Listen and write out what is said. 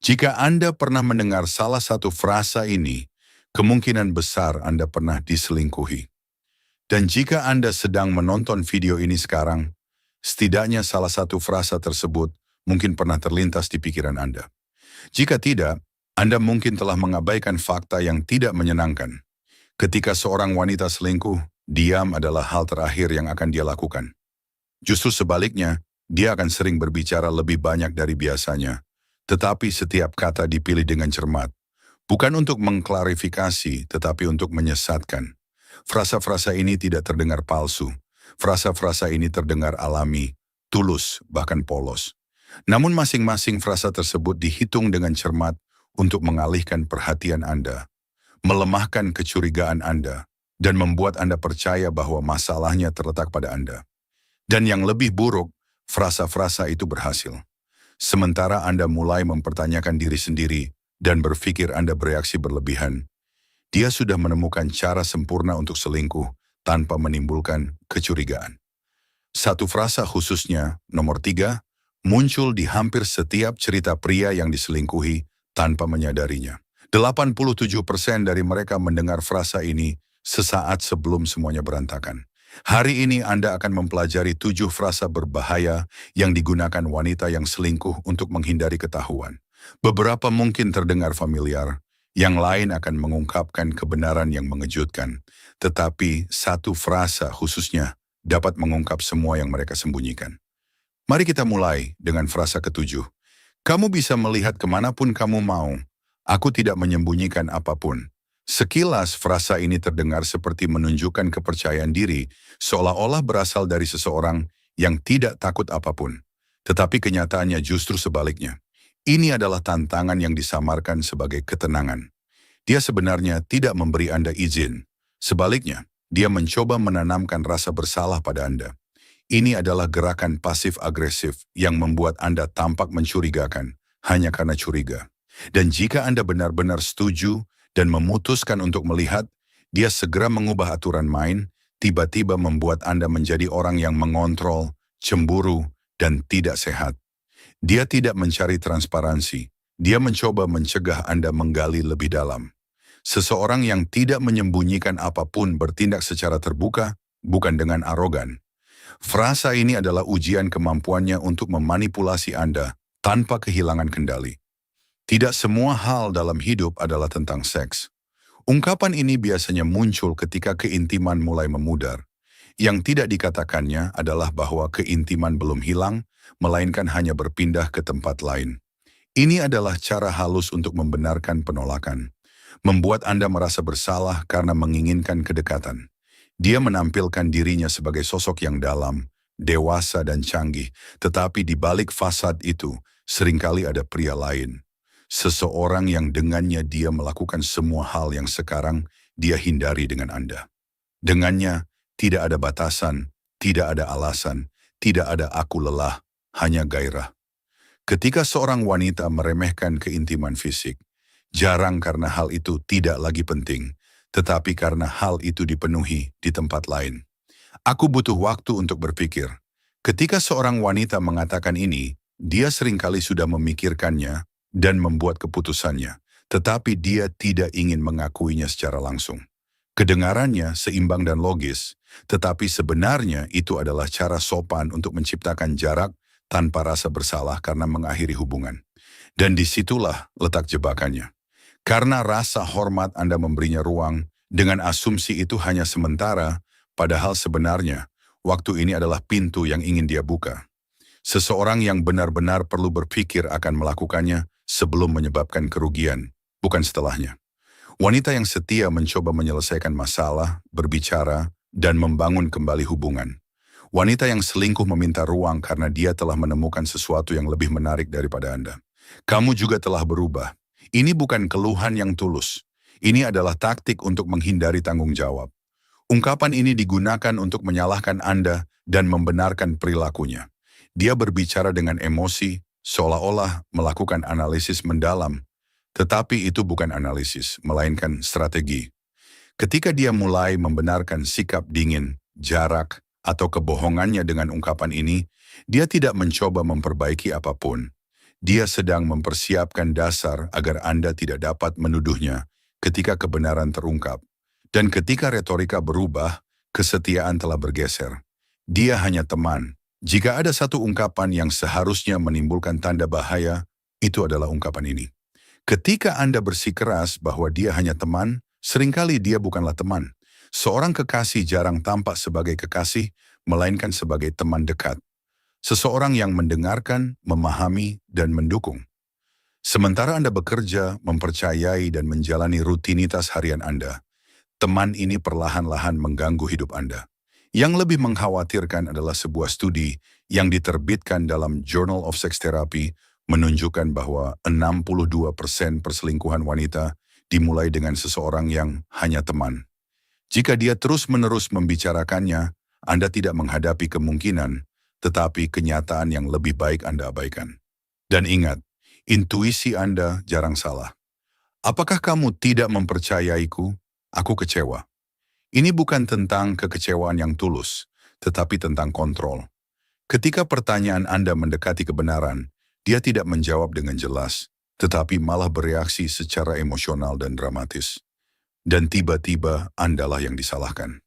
Jika Anda pernah mendengar salah satu frasa ini, kemungkinan besar Anda pernah diselingkuhi. Dan jika Anda sedang menonton video ini sekarang, setidaknya salah satu frasa tersebut mungkin pernah terlintas di pikiran Anda. Jika tidak, Anda mungkin telah mengabaikan fakta yang tidak menyenangkan. Ketika seorang wanita selingkuh, diam adalah hal terakhir yang akan dia lakukan. Justru sebaliknya, dia akan sering berbicara lebih banyak dari biasanya. Tetapi setiap kata dipilih dengan cermat. Bukan untuk mengklarifikasi, tetapi untuk menyesatkan. Frasa-frasa ini tidak terdengar palsu. Frasa-frasa ini terdengar alami, tulus, bahkan polos. Namun masing-masing frasa tersebut dihitung dengan cermat untuk mengalihkan perhatian Anda, melemahkan kecurigaan Anda, dan membuat Anda percaya bahwa masalahnya terletak pada Anda. Dan yang lebih buruk, frasa-frasa itu berhasil. Sementara Anda mulai mempertanyakan diri sendiri dan berpikir Anda bereaksi berlebihan, dia sudah menemukan cara sempurna untuk selingkuh tanpa menimbulkan kecurigaan. Satu frasa khususnya, nomor 3, muncul di hampir setiap cerita pria yang diselingkuhi tanpa menyadarinya. 87% dari mereka mendengar frasa ini sesaat sebelum semuanya berantakan. Hari ini Anda akan mempelajari 7 frasa berbahaya yang digunakan wanita yang selingkuh untuk menghindari ketahuan. Beberapa mungkin terdengar familiar, yang lain akan mengungkapkan kebenaran yang mengejutkan. Tetapi satu frasa khususnya dapat mengungkap semua yang mereka sembunyikan. Mari kita mulai dengan frasa ketujuh. Kamu bisa melihat kemanapun kamu mau. Aku tidak menyembunyikan apapun. Sekilas frasa ini terdengar seperti menunjukkan kepercayaan diri, seolah-olah berasal dari seseorang yang tidak takut apapun. Tetapi kenyataannya justru sebaliknya. Ini adalah tantangan yang disamarkan sebagai ketenangan. Dia sebenarnya tidak memberi Anda izin. Sebaliknya, dia mencoba menanamkan rasa bersalah pada Anda. Ini adalah gerakan pasif-agresif yang membuat Anda tampak mencurigakan hanya karena curiga. Dan jika Anda benar-benar setuju dan memutuskan untuk melihat, dia segera mengubah aturan main, tiba-tiba membuat Anda menjadi orang yang mengontrol, cemburu, dan tidak sehat. Dia tidak mencari transparansi, dia mencoba mencegah Anda menggali lebih dalam. Seseorang yang tidak menyembunyikan apapun bertindak secara terbuka, bukan dengan arogan. Frasa ini adalah ujian kemampuannya untuk memanipulasi Anda tanpa kehilangan kendali. Tidak semua hal dalam hidup adalah tentang seks. Ungkapan ini biasanya muncul ketika keintiman mulai memudar. Yang tidak dikatakannya adalah bahwa keintiman belum hilang, melainkan hanya berpindah ke tempat lain. Ini adalah cara halus untuk membenarkan penolakan. Membuat Anda merasa bersalah karena menginginkan kedekatan. Dia menampilkan dirinya sebagai sosok yang dalam, dewasa dan canggih, tetapi di balik fasad itu seringkali ada pria lain. Seseorang yang dengannya dia melakukan semua hal yang sekarang dia hindari dengan Anda. Dengannya tidak ada batasan, tidak ada alasan, tidak ada aku lelah, hanya gairah. Ketika seorang wanita meremehkan keintiman fisik, jarang karena hal itu tidak lagi penting, tetapi karena hal itu dipenuhi di tempat lain. Aku butuh waktu untuk berpikir. Ketika seorang wanita mengatakan ini, dia seringkali sudah memikirkannya dan membuat keputusannya, tetapi dia tidak ingin mengakuinya secara langsung. Kedengarannya seimbang dan logis, tetapi sebenarnya itu adalah cara sopan untuk menciptakan jarak tanpa rasa bersalah karena mengakhiri hubungan. Dan disitulah letak jebakannya. Karena rasa hormat Anda memberinya ruang, dengan asumsi itu hanya sementara, padahal sebenarnya waktu ini adalah pintu yang ingin dia buka. Seseorang yang benar-benar perlu berpikir akan melakukannya sebelum menyebabkan kerugian, bukan setelahnya. Wanita yang setia mencoba menyelesaikan masalah, berbicara, dan membangun kembali hubungan. Wanita yang selingkuh meminta ruang karena dia telah menemukan sesuatu yang lebih menarik daripada Anda. Kamu juga telah berubah. Ini bukan keluhan yang tulus. Ini adalah taktik untuk menghindari tanggung jawab. Ungkapan ini digunakan untuk menyalahkan Anda dan membenarkan perilakunya. Dia berbicara dengan emosi, seolah-olah melakukan analisis mendalam. Tetapi itu bukan analisis, melainkan strategi. Ketika dia mulai membenarkan sikap dingin, jarak, atau kebohongannya dengan ungkapan ini, dia tidak mencoba memperbaiki apapun. Dia sedang mempersiapkan dasar agar Anda tidak dapat menuduhnya ketika kebenaran terungkap. Dan ketika retorika berubah, kesetiaan telah bergeser. Dia hanya teman. Jika ada satu ungkapan yang seharusnya menimbulkan tanda bahaya, itu adalah ungkapan ini. Ketika Anda bersikeras bahwa dia hanya teman, seringkali dia bukanlah teman. Seorang kekasih jarang tampak sebagai kekasih, melainkan sebagai teman dekat. Seseorang yang mendengarkan, memahami, dan mendukung. Sementara Anda bekerja, mempercayai, dan menjalani rutinitas harian Anda, teman ini perlahan-lahan mengganggu hidup Anda. Yang lebih mengkhawatirkan adalah sebuah studi yang diterbitkan dalam Journal of Sex Therapy menunjukkan bahwa 62% perselingkuhan wanita dimulai dengan seseorang yang hanya teman. Jika dia terus-menerus membicarakannya, Anda tidak menghadapi kemungkinan, tetapi kenyataan yang lebih baik Anda abaikan. Dan ingat, intuisi Anda jarang salah. Apakah kamu tidak mempercayaiku? Aku kecewa. Ini bukan tentang kekecewaan yang tulus, tetapi tentang kontrol. Ketika pertanyaan Anda mendekati kebenaran, dia tidak menjawab dengan jelas, tetapi malah bereaksi secara emosional dan dramatis. Dan tiba-tiba Andalah yang disalahkan.